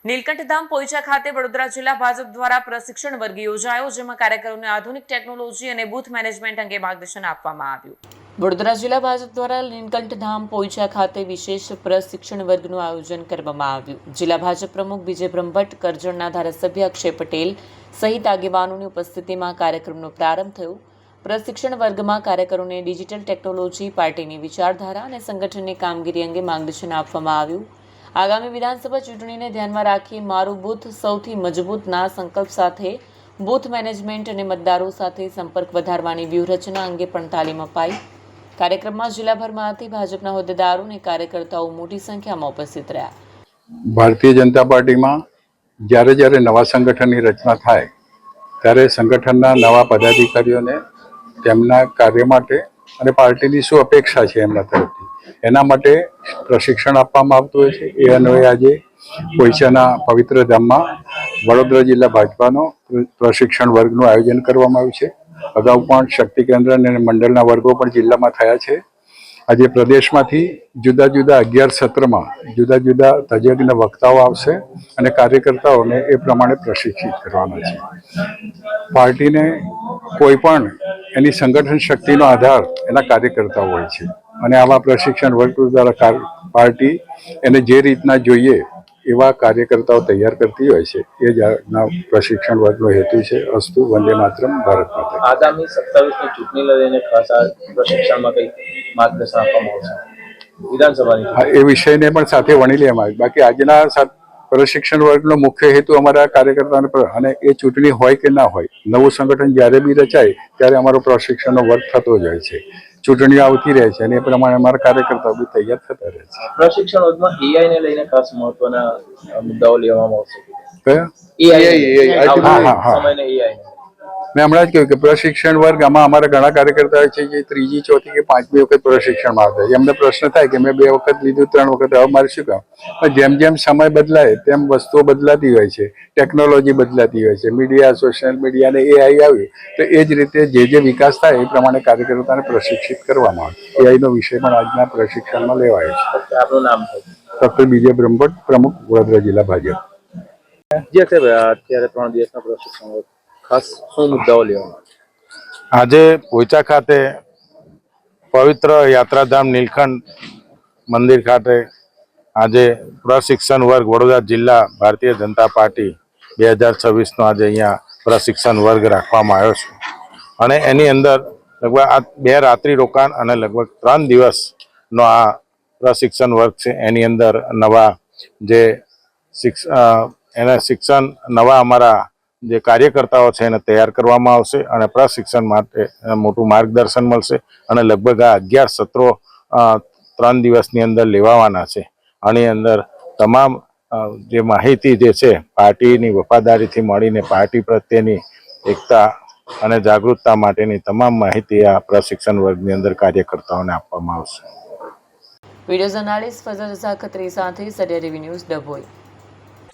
નીલકંઠધામ પોઈચા ખાતે વડોદરા જિલ્લા ભાજપ દ્વારા પ્રશિક્ષણ વર્ગ યોજાયો, જેમાં કાર્યકરોને આધુનિક ટેકનોલોજી અને બૂથ મેનેજમેન્ટ અંગે માર્ગદર્શન આપવામાં આવ્યું। વડોદરા જિલ્લા ભાજપ દ્વારા નીલકંઠધામ પોઈચા ખાતે વિશેષ પ્રશિક્ષણ વર્ગનું આયોજન કરવામાં આવ્યું। જિલ્લા ભાજપ પ્રમુખ વિજય બ્રહ્મભટ્ટ, કરજણના ધારાસભ્ય અક્ષય પટેલ સહિત આગેવાનોની ઉપસ્થિતિમાં કાર્યક્રમનો પ્રારંભ થયો। પ્રશિક્ષણ વર્ગમાં કાર્યકરોને ડિજિટલ ટેકનોલોજી, પાર્ટીની વિચારધારા અને સંગઠનની કામગીરી અંગે માર્ગદર્શન આપવામાં આવ્યું। આગામી વિધાનસભા ચૂંટણીને ધ્યાનમાં રાખી મારું બૂથ સૌથી મજબૂતના સંકલ્પ સાથે બૂથ મેનેજમેન્ટ અને મતદારો સાથે સંપર્ક વધારવાની વ્યૂહરચના અંગે પણ તાલીમ અપાઈ। કાર્યક્રમમાં જિલ્લાભરમાંથી ભાજપના હોદ્દેદારો અને કાર્યકર્તાઓ મોટી સંખ્યામાં ઉપસ્થિત રહ્યા। ભારતીય જનતા પાર્ટીમાં જ્યારે નવા સંગઠનની રચના થાય ત્યારે સંગઠનના નવા પદાધિકારીઓને તેમના કાર્ય માટે અને પાર્ટીની શું અપેક્ષા છે એમના તરફથી એના માટે પ્રશિક્ષણ આપવામાં આવતું હોય છે। એ અન્વયે આજે પોઈચાના પવિત્ર ધામમાં વડોદરા જિલ્લા ભાજપાનો પ્રશિક્ષણ વર્ગનું આયોજન કરવામાં આવ્યું છે। અગાઉ પણ શક્તિ કેન્દ્ર અને મંડળના વર્ગો પણ જિલ્લામાં થયા છે। આજે પ્રદેશમાંથી જુદા જુદા 11 સત્રમાં જુદા જુદા તજજ્ઞ વક્તાઓ આવશે અને કાર્યકર્તાઓને એ પ્રમાણે પ્રશિક્ષિત કરવાના છે। પાર્ટીને કોઈ પણ એની સંગઠન શક્તિનો આધાર એના કાર્યકર્તાઓ હોય છે અને આવા પ્રશિક્ષણ વર્ગ દ્વારા પાર્ટી એને જે રીતના જોઈએ એવા કાર્યકર્તાઓ તૈયાર કરતી હોય છે। એ જ પ્રશિક્ષણ વર્ગનો હેતુ છે। અસ્તુ વંદે માતરમ, ભારત માતા। આગામી 27ની ચૂંટણીને લઈને ખાસ આ પ્રશિક્ષણમાં કઈ માર્ગદર્શન આપવામાં આવશે વિધાનસભાની? એ વિષયને પણ સાથે વણી લેવામાં આવે। બાકી આજના પ્રશિક્ષણ વર્ગનો મુખ્ય હેતુ અમારા કાર્યકર્તાઓને અને એ ચૂંટણી હોય કે ના હોય, નવું સંગઠન જ્યારે બી રચાય ત્યારે અમારો પ્રશિક્ષણનો વર્ગ થતો જ હોય છે। ચૂંટણીઓ આવતી રહે છે અને એ પ્રમાણે અમારા કાર્યકર્તાઓ બી તૈયાર થતા રહે છે। પ્રશિક્ષણ વર્ગમાં એઆઈ ને લઈને ખાસ મહત્વના મુદ્દાઓ લેવામાં આવશે। કયા? સમયને એઆઈ મેં હમણાં જ કહ્યું કે પ્રશિક્ષણ વર્ગ આમાં અમારા ઘણા કાર્યકર્તાઓ છે જે 3જી, 4થી કે 5મી વખત પ્રશિક્ષણમાં આવતા હોય। એમને પ્રશ્ન થાય કે મેં 2 વખત લીધું, 3 વખત, હવે મારે શું કામ? પણ જેમ જેમ સમય બદલાય તેમ વસ્તુઓ બદલાતી હોય છે, ટેકનોલોજી બદલાતી હોય છે, મીડિયા, સોશિયલ મીડિયા અને એઆઈ આવ્યું તો એ જ રીતે જે વિકાસ થાય એ પ્રમાણે કાર્યકર્તાને પ્રશિક્ષિત કરવામાં આવે। એઆઈનો વિષય પણ આજના પ્રશિક્ષણમાં લેવાયો છે। આપનું નામ? ડૉક્ટર વિજય બ્રહ્મભટ્ટ, પ્રમુખ, વડોદરા જિલ્લા ભાજપ। અત્યારે 3 દિવસના પ્રશિક્ષણ ખાસ શું મુદ્દાઓ લેવામાં આજે પોઈચા ખાતે પવિત્ર યાત્રાધામ નીલકંઠ મંદિર ખાતે આજે પ્રશિક્ષણ વર્ગ વડોદરા જિલ્લા ભારતીય જનતા પાર્ટી 2026નો આજે અહીંયા પ્રશિક્ષણ વર્ગ રાખવામાં આવ્યો છે અને એની અંદર લગભગ આ 2 રાત્રિ રોકાણ અને લગભગ 3 દિવસનો આ પ્રશિક્ષણ વર્ગ છે। એની અંદર નવા જે શિક્ષણ નવા અમારા જે કાર્યકર્તાઓ છે એને તૈયાર કરવામાં આવશે અને પ્રશિક્ષણ માટે મોટું માર્ગદર્શન મળશે અને લગભગ આ 11 સત્રો 3 દિવસની અંદર લેવાવાના છે। આની અંદર તમામ જે માહિતી જે છે પાર્ટીની વફાદારીથી મળીને પાર્ટી પ્રત્યેની એકતા અને જાગૃતતા માટેની તમામ માહિતી આ પ્રશિક્ષણ વર્ગની અંદર કાર્યકર્તાઓને આપવામાં આવશે। વિડીયો જર્નાલિસ્ટ ફઝલ રઝા ખત્રી સાથે સરિયા ટીવી ન્યૂઝ, ડભોઈ।